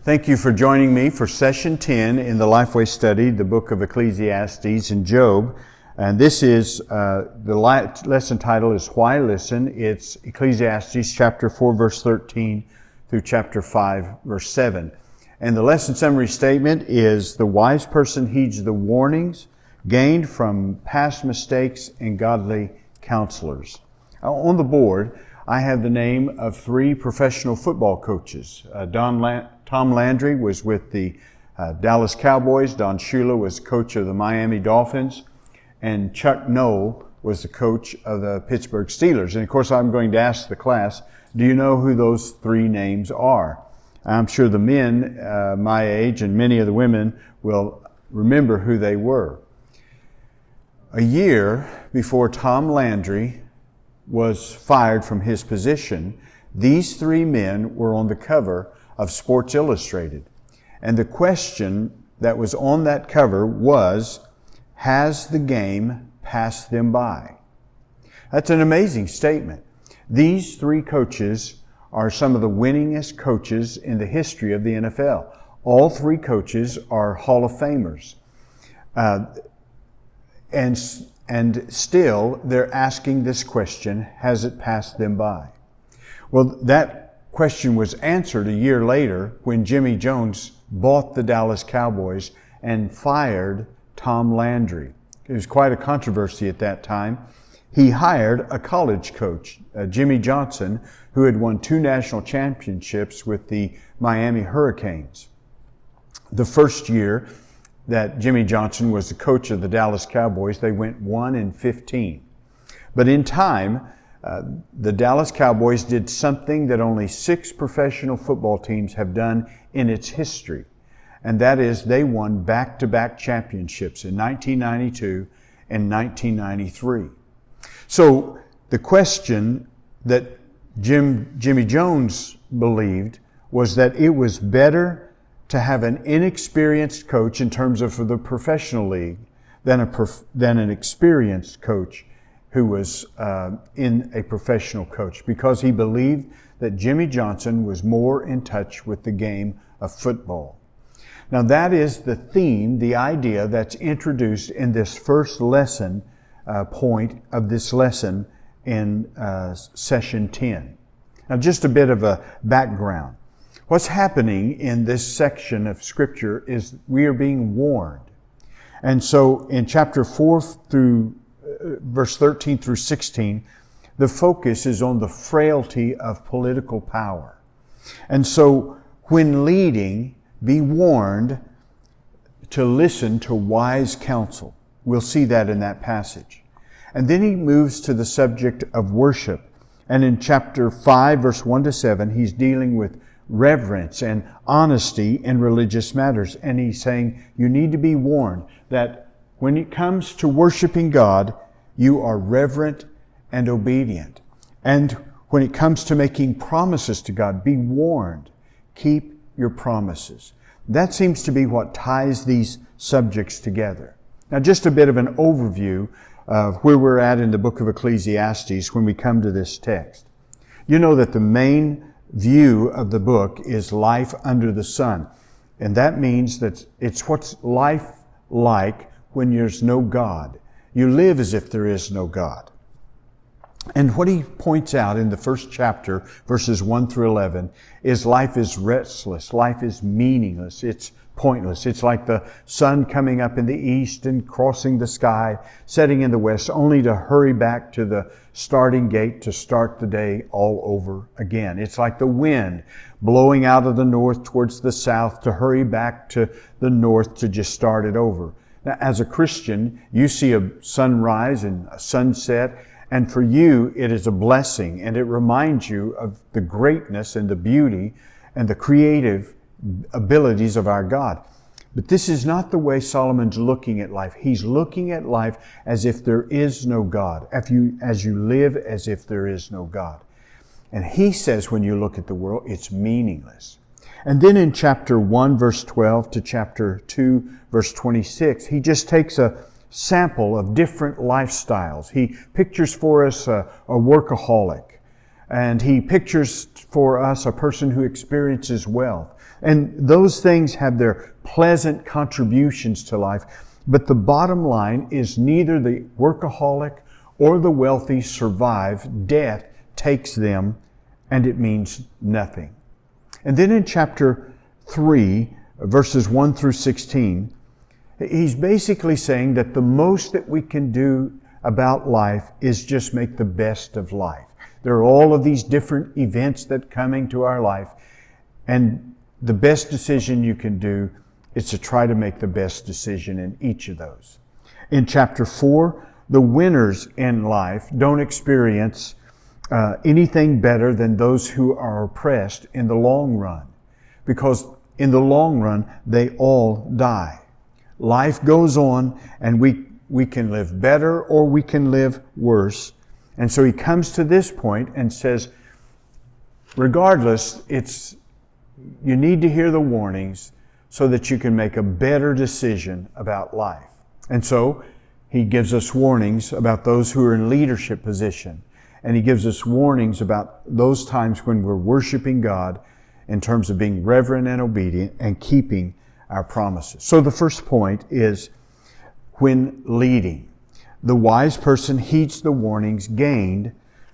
Thank you for joining me for session 10 in the Lifeway study, the book of Ecclesiastes and Job. And this is, the lesson title is Why Listen? It's Ecclesiastes chapter 4 verse 13 through chapter 5 verse 7. And the lesson summary statement is, the wise person heeds the warnings gained from past mistakes and godly counselors. On the board, I have the name of 3 professional football coaches. Tom Landry was with the Dallas Cowboys. Don Shula was coach of the Miami Dolphins. And Chuck Noll was the coach of the Pittsburgh Steelers. And of course, I'm going to ask the class, do you know who those 3 names are? I'm sure the men my age and many of the women will remember who they were. A year before Tom Landry was fired from his position, these 3 men were on the cover of Sports Illustrated. And the question that was on that cover was, has the game passed them by? That's an amazing statement. These 3 coaches are some of the winningest coaches in the history of the NFL. All 3 coaches are Hall of Famers. And still, they're asking this question, has it passed them by? Well, that question was answered a year later when Jimmy Jones bought the Dallas Cowboys and fired Tom Landry. It was quite a controversy at that time. He hired a college coach, Jimmy Johnson, who had won 2 national championships with the Miami Hurricanes. The first year that Jimmy Johnson was the coach of the Dallas Cowboys, they went 1-15. But in time, the Dallas Cowboys did something that only 6 professional football teams have done in its history. And that is, they won back-to-back championships in 1992 and 1993. So the question that Jimmy Jones believed was that it was better to have an inexperienced coach in terms of for the professional league than an experienced coach who was in a professional coach, because he believed that Jimmy Johnson was more in touch with the game of football. Now that is the theme, the idea that's introduced in this first lesson point of this lesson in session 10. Now just a bit of a background. What's happening in this section of Scripture is we are being warned. And so in chapter 4 through verse 13 through 16, the focus is on the frailty of political power. And so when leading, be warned to listen to wise counsel. We'll see that in that passage. And then he moves to the subject of worship. And in chapter 5, verse 1-7, he's dealing with reverence and honesty in religious matters. And he's saying, you need to be warned that when it comes to worshiping God, you are reverent and obedient. And when it comes to making promises to God, be warned. Keep your promises. That seems to be what ties these subjects together. Now, just a bit of an overview of where we're at in the book of Ecclesiastes when we come to this text. You know that the main view of the book is life under the sun. And that means that it's what's life like when there's no God. You live as if there is no God. And what he points out in the first chapter, verses 1 through 11, is life is restless. Life is meaningless. It's pointless. It's like the sun coming up in the east and crossing the sky, setting in the west, only to hurry back to the starting gate to start the day all over again. It's like the wind blowing out of the north towards the south to hurry back to the north to just start it over. Now, as a Christian, you see a sunrise and a sunset, and for you, it is a blessing, and it reminds you of the greatness and the beauty and the creative abilities of our God. But this is not the way Solomon's looking at life. He's looking at life as if there is no God, as you live as if there is no God. And he says when you look at the world, it's meaningless. And then in chapter 1, verse 12 to chapter 2, verse 26, he just takes a sample of different lifestyles. He pictures for us a workaholic, And he pictures for us a person who experiences wealth. And those things have their pleasant contributions to life. But the bottom line is neither the workaholic or the wealthy survive. Death takes them, and it means nothing. And then in chapter 3, verses 1 through 16, he's basically saying that the most that we can do about life is just make the best of life. There are all of these different events that come into our life, and the best decision you can do is to try to make the best decision in each of those. In chapter 4, the winners in life don't experience anything better than those who are oppressed in the long run, because in the long run, they all die. Life goes on, and we can live better or we can live worse. And so he comes to this point and says, regardless, you need to hear the warnings so that you can make a better decision about life. And so he gives us warnings about those who are in leadership position. And he gives us warnings about those times when we're worshiping God in terms of being reverent and obedient and keeping our promises. So the first point is when leading. The wise person heeds the warnings gained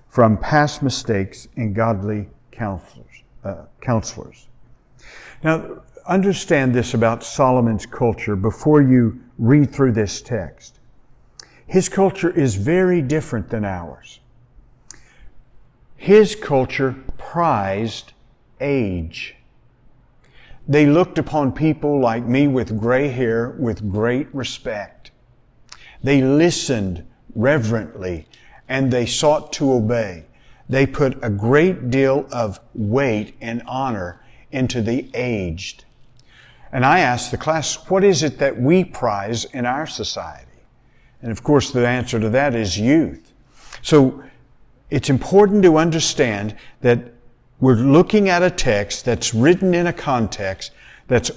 from past mistakes and godly counselors. Now, understand this about Solomon's culture before you read through this text. His culture is very different than ours. His culture prized age. They looked upon people like me with gray hair with great respect. They listened reverently and they sought to obey. They put a great deal of weight and honor into the aged. And I asked the class, what is it that we prize in our society? And of course, the answer to that is youth. So it's important to understand that we're looking at a text that's written in a context that's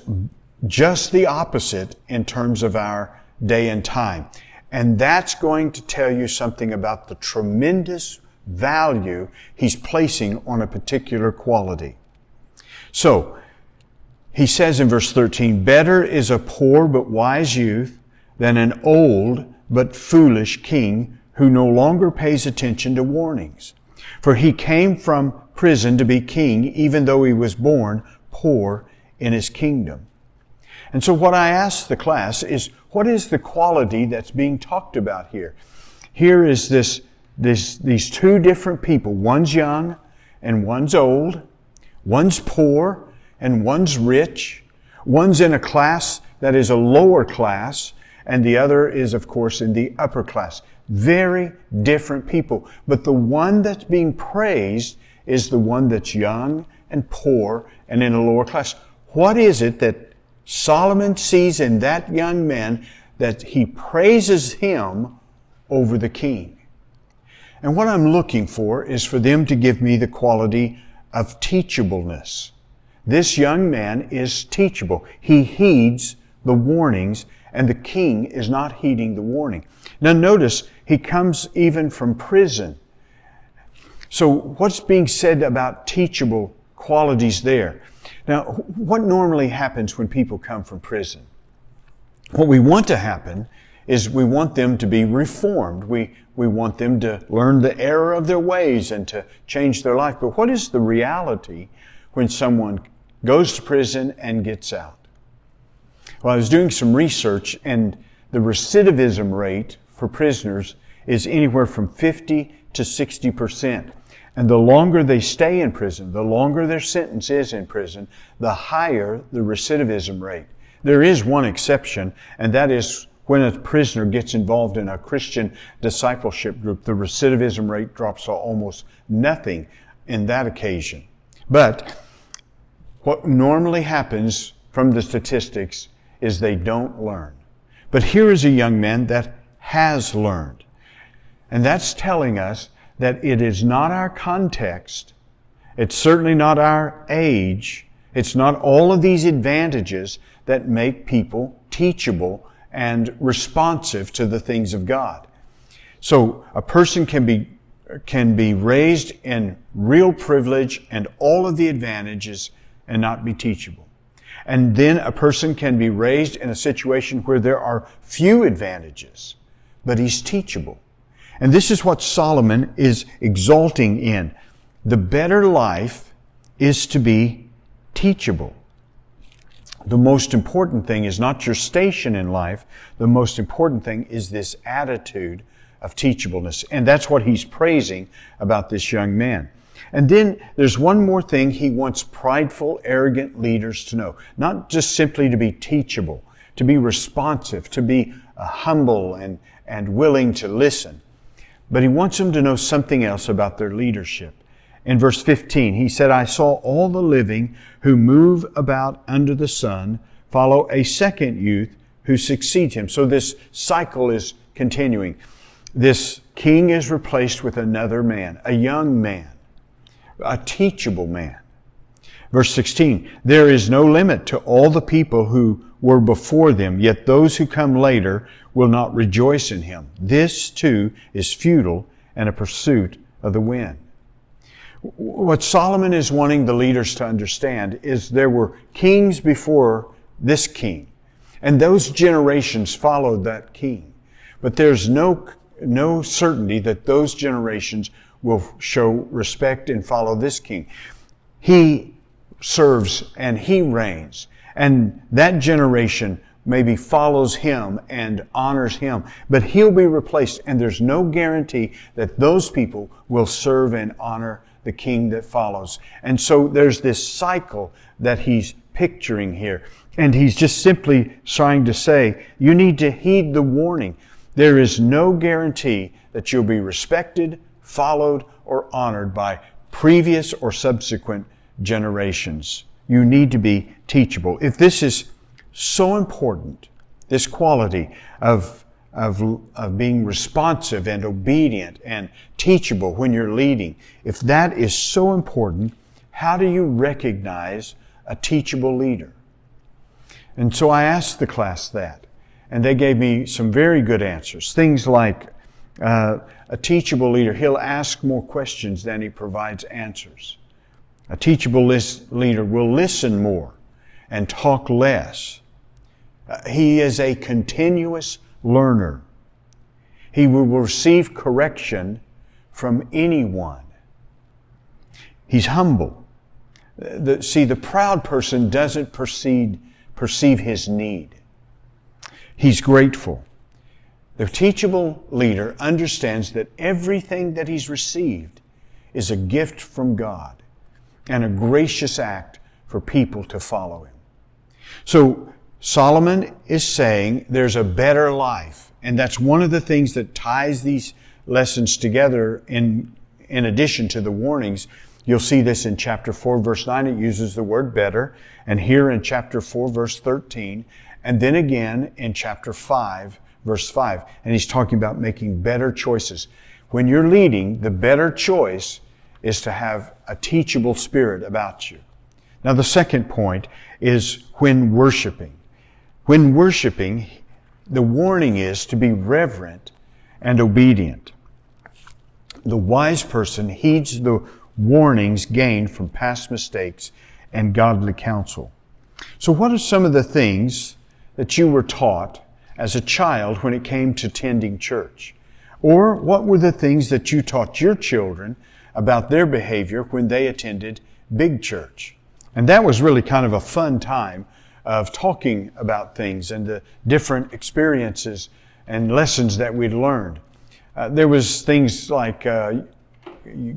just the opposite in terms of our day and time. And that's going to tell you something about the tremendous value he's placing on a particular quality. So, he says in verse 13, better is a poor but wise youth than an old but foolish king who no longer pays attention to warnings. For he came from prison to be king, even though he was born poor in his kingdom. And so what I asked the class is, what is the quality that's being talked about here? Here is these two different people. One's young and one's old. One's poor and one's rich. One's in a class that is a lower class, and the other is, of course, in the upper class. Very different people. But the one that's being praised is the one that's young and poor and in a lower class. What is it that Solomon sees in that young man that he praises him over the king? And what I'm looking for is for them to give me the quality of teachableness. This young man is teachable. He heeds the warnings, and the king is not heeding the warning. Now notice, he comes even from prison. So what's being said about teachable qualities there? Now, what normally happens when people come from prison? What we want to happen is we want them to be reformed. We want them to learn the error of their ways and to change their life. But what is the reality when someone goes to prison and gets out? Well, I was doing some research, and the recidivism rate for prisoners is anywhere from 50 to 60%. And the longer they stay in prison, the longer their sentence is in prison, the higher the recidivism rate. There is one exception, and that is when a prisoner gets involved in a Christian discipleship group, the recidivism rate drops to almost nothing in that occasion. But what normally happens from the statistics is they don't learn. But here is a young man that has learned. And that's telling us that it is not our context, it's certainly not our age, it's not all of these advantages that make people teachable and responsive to the things of God. So a person can be can be raised in real privilege and all of the advantages and not be teachable. And then a person can be raised in a situation where there are few advantages, but he's teachable. And this is what Solomon is exalting in. The better life is to be teachable. The most important thing is not your station in life. The most important thing is this attitude of teachableness. And that's what he's praising about this young man. And then there's one more thing he wants prideful, arrogant leaders to know. Not just simply to be teachable, to be responsive, to be humble and willing to listen. But he wants them to know something else about their leadership. In verse 15, he said, I saw all the living who move about under the sun follow a second youth who succeeds him. So this cycle is continuing. This king is replaced with another man, a young man, a teachable man. Verse 16, there is no limit to all the people who were before them, yet those who come later will not rejoice in him. This too is futile and a pursuit of the wind. What Solomon is wanting the leaders to understand is there were kings before this king, and those generations followed that king. But there's no certainty that those generations will show respect and follow this king. He serves and he reigns, and that generation maybe follows him and honors him, but he'll be replaced, and there's no guarantee that those people will serve and honor the king that follows. And so there's this cycle that he's picturing here, and he's just simply trying to say, you need to heed the warning. There is no guarantee that you'll be respected, followed, or honored by previous or subsequent generations. You need to be teachable. If this is so important, this quality of being responsive and obedient and teachable when you're leading, if that is so important, how do you recognize a teachable leader? And so I asked the class that, and they gave me some very good answers. Things like a teachable leader, he'll ask more questions than he provides answers. A teachable leader will listen more and talk less. He is a continuous learner. He will receive correction from anyone. He's humble. The proud person doesn't perceive his need. He's grateful. The teachable leader understands that everything that he's received is a gift from God and a gracious act for people to follow him. So Solomon is saying there's a better life, and that's one of the things that ties these lessons together in addition to the warnings. You'll see this in chapter 4, verse 9. It uses the word better, and here in chapter 4, verse 13, and then again in chapter 5, verse 5. And he's talking about making better choices. When you're leading, the better choice is to have a teachable spirit about you. Now, the second point is when worshiping. When worshiping, the warning is to be reverent and obedient. The wise person heeds the warnings gained from past mistakes and godly counsel. So what are some of the things that you were taught as a child when it came to tending church? Or what were the things that you taught your children about their behavior when they attended big church? And that was really kind of a fun time of talking about things and the different experiences and lessons that we'd learned. There was things like you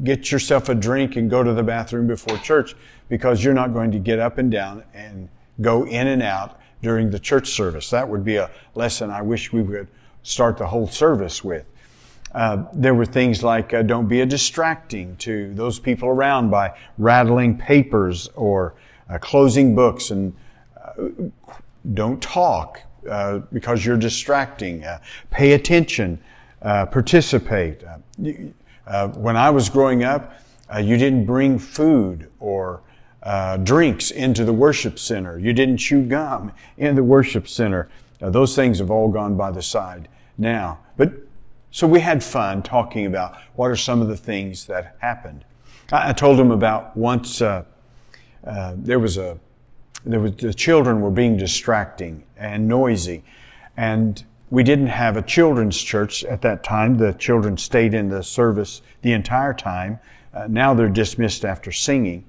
get yourself a drink and go to the bathroom before church because you're not going to get up and down and go in and out during the church service. That would be a lesson I wish we would start the whole service with. There were things like don't be a distracting to those people around by rattling papers or closing books, and don't talk because you're distracting. Pay attention, participate. When I was growing up, you didn't bring food or drinks into the worship center. You didn't chew gum in the worship center. Those things have all gone by the side now. But So we had fun talking about what are some of the things that happened. I told him about once the children were being distracting and noisy, and we didn't have a children's church at that time. The children stayed in the service the entire time. Now they're dismissed after singing.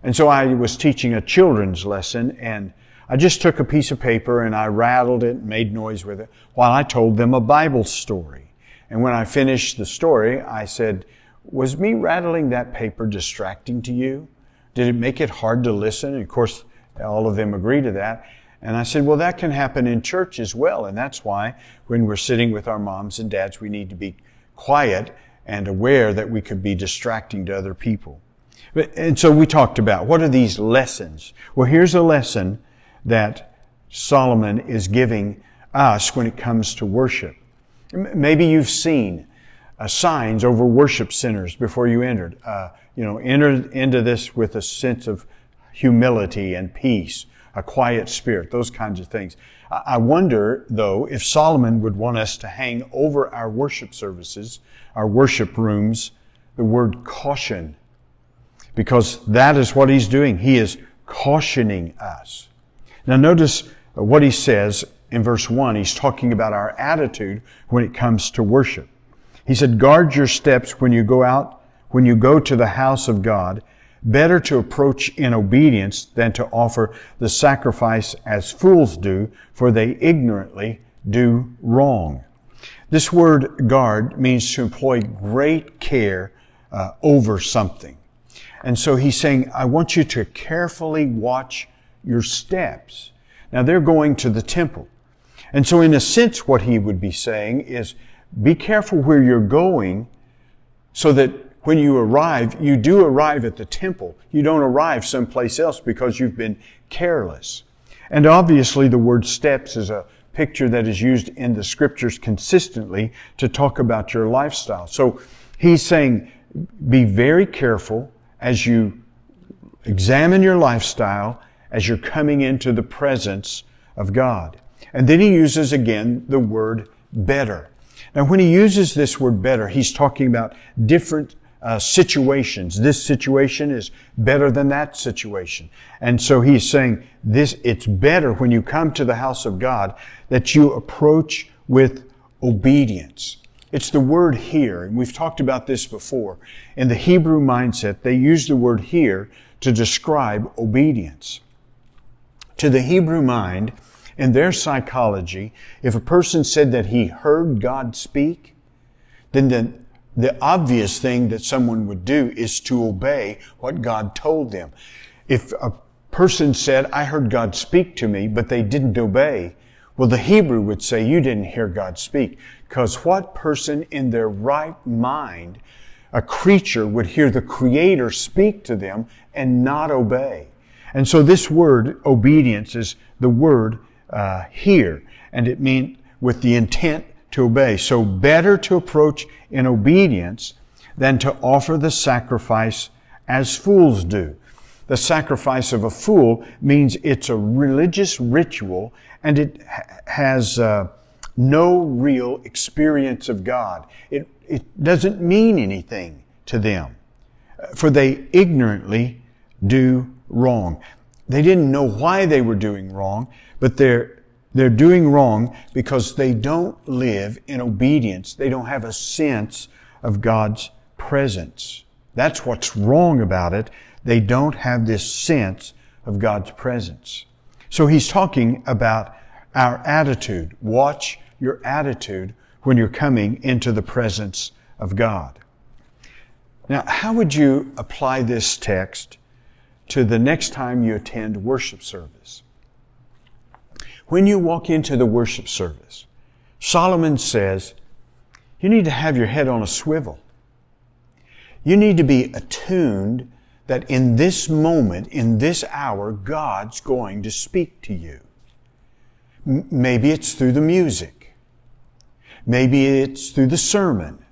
And so I was teaching a children's lesson, and I just took a piece of paper and I rattled it and made noise with it while I told them a Bible story. And when I finished the story, I said, "Was me rattling that paper distracting to you? Did it make it hard to listen?" And of course, all of them agreed to that. And I said, well, that can happen in church as well. And that's why when we're sitting with our moms and dads, we need to be quiet and aware that we could be distracting to other people. And so we talked about, what are these lessons? Well, here's a lesson that Solomon is giving us when it comes to worship. Maybe you've seen signs over worship centers before you entered. Enter into this with a sense of humility and peace, a quiet spirit, those kinds of things. I wonder, though, if Solomon would want us to hang over our worship services, our worship rooms, the word caution, because that is what he's doing. He is cautioning us. Now notice what he says in verse 1. He's talking about our attitude when it comes to worship. He said, guard your steps when you go to the house of God. Better to approach in obedience than to offer the sacrifice as fools do, for they ignorantly do wrong. This word guard means to employ great care over something. And so he's saying, I want you to carefully watch your steps. Now they're going to the temple. And so in a sense, what he would be saying is, be careful where you're going so that when you arrive, you do arrive at the temple. You don't arrive someplace else because you've been careless. And obviously the word steps is a picture that is used in the scriptures consistently to talk about your lifestyle. So he's saying, be very careful as you examine your lifestyle as you're coming into the presence of God. And then he uses again the word better. Now when he uses this word better, he's talking about different situations. This situation is better than that situation. And so he's saying it's better when you come to the house of God that you approach with obedience. It's the word here, and we've talked about this before. In the Hebrew mindset, they use the word here to describe obedience. To the Hebrew mind, in their psychology, if a person said that he heard God speak, then the obvious thing that someone would do is to obey what God told them. If a person said, I heard God speak to me, but they didn't obey, well, the Hebrew would say, you didn't hear God speak. Because what person in their right mind, a creature, would hear the Creator speak to them and not obey? And so this word, obedience, is the word here, and it means with the intent to obey. So better to approach in obedience than to offer the sacrifice as fools do. The sacrifice of a fool means it's a religious ritual and it has no real experience of God. It doesn't mean anything to them, for they ignorantly do wrong. They didn't know why they were doing wrong, but they're doing wrong because they don't live in obedience. They don't have a sense of God's presence. That's what's wrong about it. They don't have this sense of God's presence. So he's talking about our attitude. Watch your attitude when you're coming into the presence of God. Now, how would you apply this text to the next time you attend worship service? When you walk into the worship service, Solomon says, you need to have your head on a swivel. You need to be attuned that in this moment, in this hour, God's going to speak to you. Maybe it's through the music. Maybe it's through the sermon.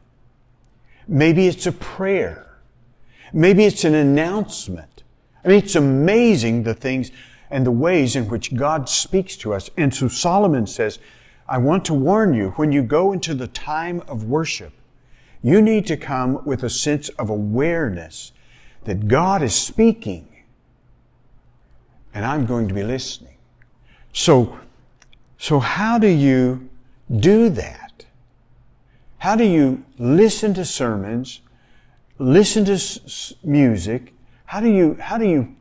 Maybe it's a prayer. Maybe it's an announcement. I mean, it's amazing the things and the ways in which God speaks to us. And so Solomon says, I want to warn you, when you go into the time of worship, you need to come with a sense of awareness that God is speaking and I'm going to be listening. So how do you do that? How do you listen to sermons, listen to music? How do you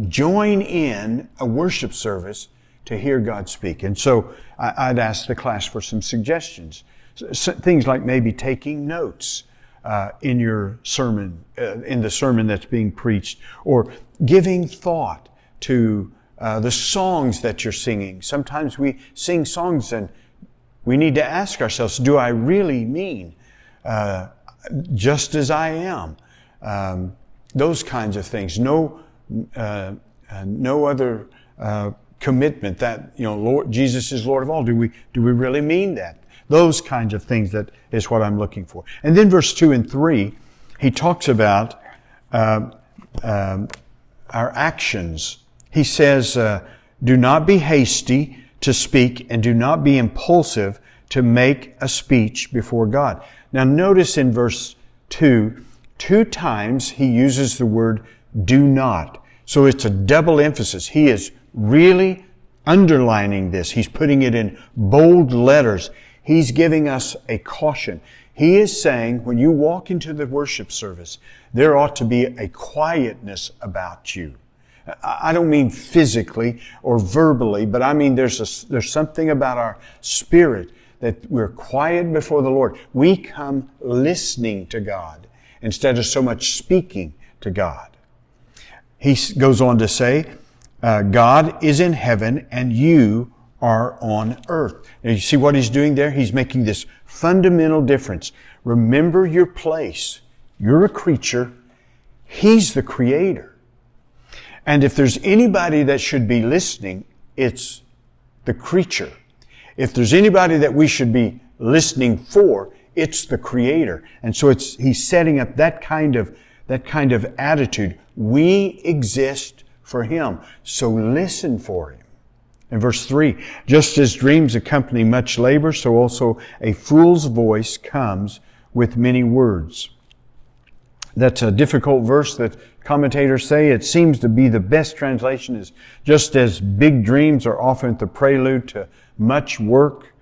join in a worship service to hear God speak? And so I'd ask the class for some suggestions. Things like maybe taking notes in your sermon, in the sermon that's being preached, or giving thought to the songs that you're singing. Sometimes we sing songs and we need to ask ourselves, do I really mean just as I am? Those kinds of things. No other commitment that, Lord Jesus is Lord of all. Do we really mean that? Those kinds of things, that is what I'm looking for. And then verse 2 and 3, he talks about our actions. He says, do not be hasty to speak and do not be impulsive to make a speech before God. Now notice in verse 2 times he uses the word do not. So it's a double emphasis. He is really underlining this. He's putting it in bold letters. He's giving us a caution. He is saying when you walk into the worship service, there ought to be a quietness about you. I don't mean physically or verbally, but I mean there's something about our spirit that we're quiet before the Lord. We come listening to God instead of so much speaking to God. He goes on to say, God is in heaven and you are on earth. Now you see what he's doing there? He's making this fundamental difference. Remember your place. You're a creature. He's the creator. And if there's anybody that should be listening, it's the creature. If there's anybody that we should be listening for, it's the creator. And so he's setting up that kind of attitude. We exist for him. So listen for him. In verse 3, just as dreams accompany much labor, so also a fool's voice comes with many words. That's a difficult verse that commentators say. It seems to be the best translation is just as big dreams are often the prelude to much work,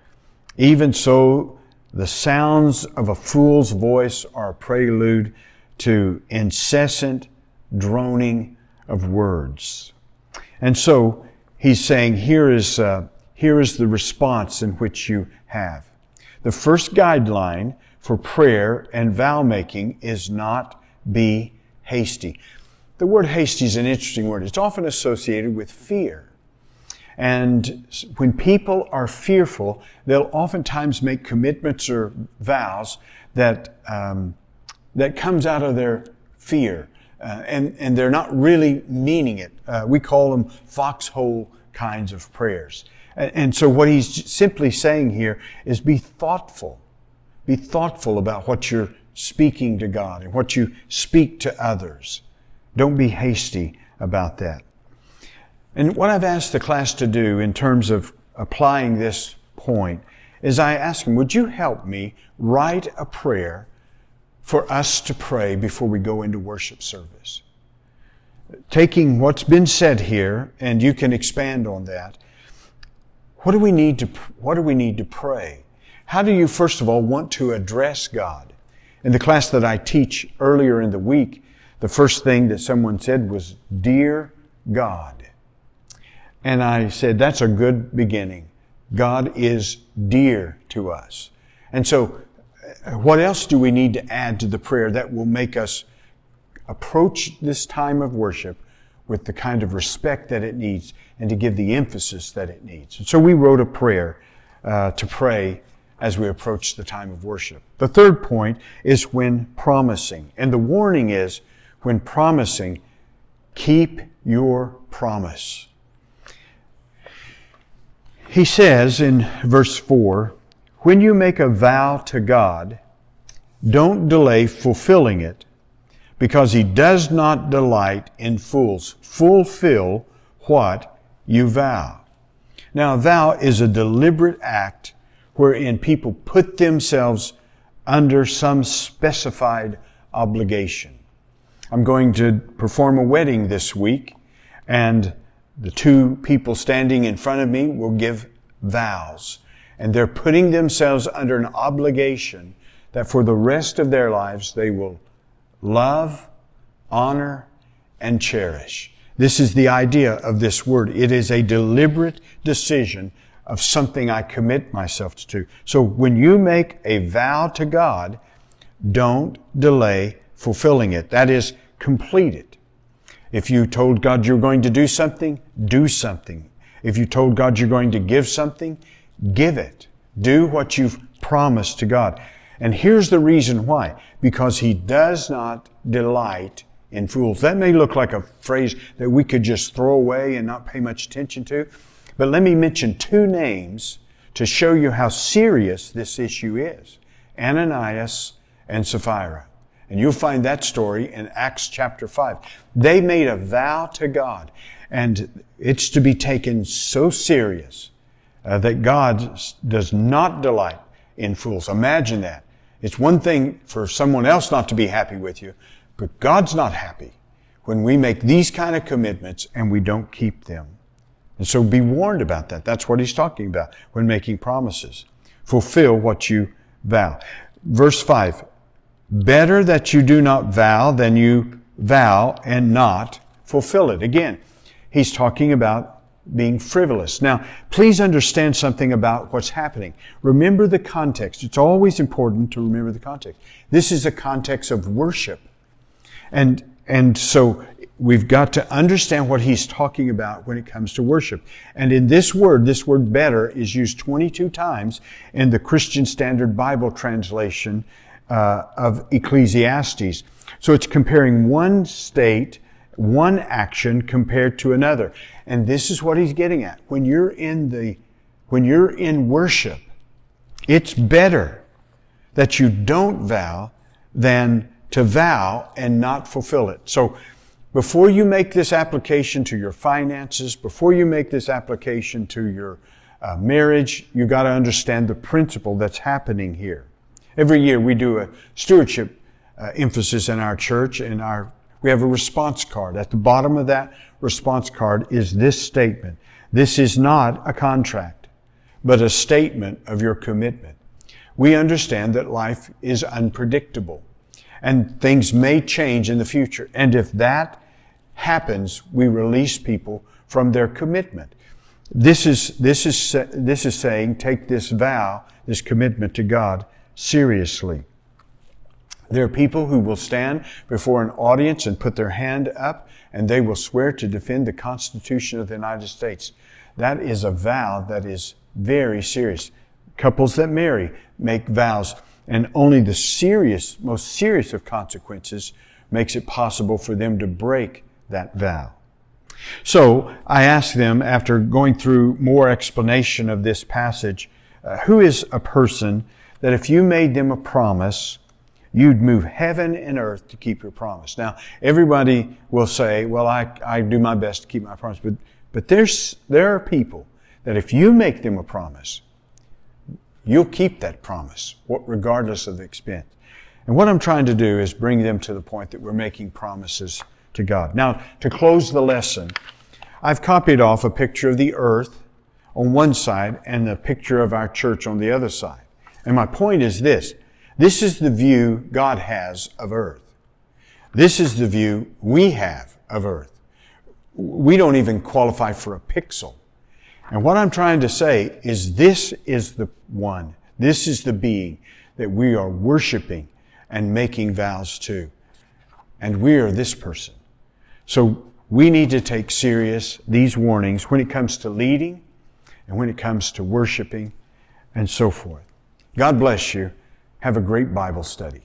even so the sounds of a fool's voice are a prelude to incessant droning of words. And so he's saying here is the response in which you have. The first guideline for prayer and vow making is not be hasty. The word hasty is an interesting word. It's often associated with fear. And when people are fearful, they'll oftentimes make commitments or vows that comes out of their fear. And they're not really meaning it. We call them foxhole kinds of prayers. And so what he's simply saying here is be thoughtful. Be thoughtful about what you're speaking to God and what you speak to others. Don't be hasty about that. And what I've asked the class to do in terms of applying this point is I ask them, would you help me write a prayer for us to pray before we go into worship service? Taking what's been said here, and you can expand on that, what do we need to pray? How do you, first of all, want to address God? In the class that I teach earlier in the week, the first thing that someone said was, "Dear God." And I said, that's a good beginning. God is dear to us. And so, what else do we need to add to the prayer that will make us approach this time of worship with the kind of respect that it needs and to give the emphasis that it needs? And so we wrote a prayer to pray as we approach the time of worship. The third point is when promising. And the warning is, when promising, keep your promise. He says in verse 4, when you make a vow to God, don't delay fulfilling it, because he does not delight in fools. Fulfill what you vow. Now, a vow is a deliberate act wherein people put themselves under some specified obligation. I'm going to perform a wedding this week, and the two people standing in front of me will give vows. And they're putting themselves under an obligation that for the rest of their lives they will love, honor, and cherish. This is the idea of this word. It is a deliberate decision of something I commit myself to. So when you make a vow to God, don't delay fulfilling it. That is, complete it. If you told God you're going to do something, do something. If you told God you're going to give something, give it. Do what you've promised to God. And here's the reason why. Because He does not delight in fools. That may look like a phrase that we could just throw away and not pay much attention to. But let me mention two names to show you how serious this issue is. Ananias and Sapphira. And you'll find that story in Acts chapter 5. They made a vow to God. And it's to be taken so serious that God does not delight in fools. Imagine that. It's one thing for someone else not to be happy with you, but God's not happy when we make these kind of commitments and we don't keep them. And so be warned about that. That's what He's talking about when making promises. Fulfill what you vow. Verse 5. Better that you do not vow than you vow and not fulfill it. Again, He's talking about being frivolous. Now, please understand something about what's happening. Remember the context. It's always important to remember the context. This is a context of worship. And so we've got to understand what He's talking about when it comes to worship. And in this word better is used 22 times in the Christian Standard Bible translation of Ecclesiastes. So it's comparing one state, one action compared to another. And this is what he's getting at. When you're in worship, it's better that you don't vow than to vow and not fulfill it. So before you make this application to your finances, before you make this application to your marriage, you got to understand the principle that's happening here. Every year we do a stewardship emphasis in our church, and we have a response card. At the bottom of that response card is this statement. This is not a contract, but a statement of your commitment. We understand that life is unpredictable and things may change in the future. And if that happens, we release people from their commitment. This is saying take this vow, this commitment to God seriously. There are people who will stand before an audience and put their hand up, and they will swear to defend the Constitution of the United States. That is a vow that is very serious. Couples that marry make vows, and only the most serious of consequences makes it possible for them to break that vow. So I asked them, after going through more explanation of this passage, who is a person that if you made them a promise, you'd move heaven and earth to keep your promise? Now, everybody will say, well, I do my best to keep my promise. But there are people that if you make them a promise, you'll keep that promise, regardless of the expense. And what I'm trying to do is bring them to the point that we're making promises to God. Now, to close the lesson, I've copied off a picture of the earth on one side and a picture of our church on the other side. And my point is this. This is the view God has of earth. This is the view we have of earth. We don't even qualify for a pixel. And what I'm trying to say is this is the one, this is the being that we are worshiping and making vows to. And we are this person. So we need to take serious these warnings when it comes to leading and when it comes to worshiping and so forth. God bless you. Have a great Bible study.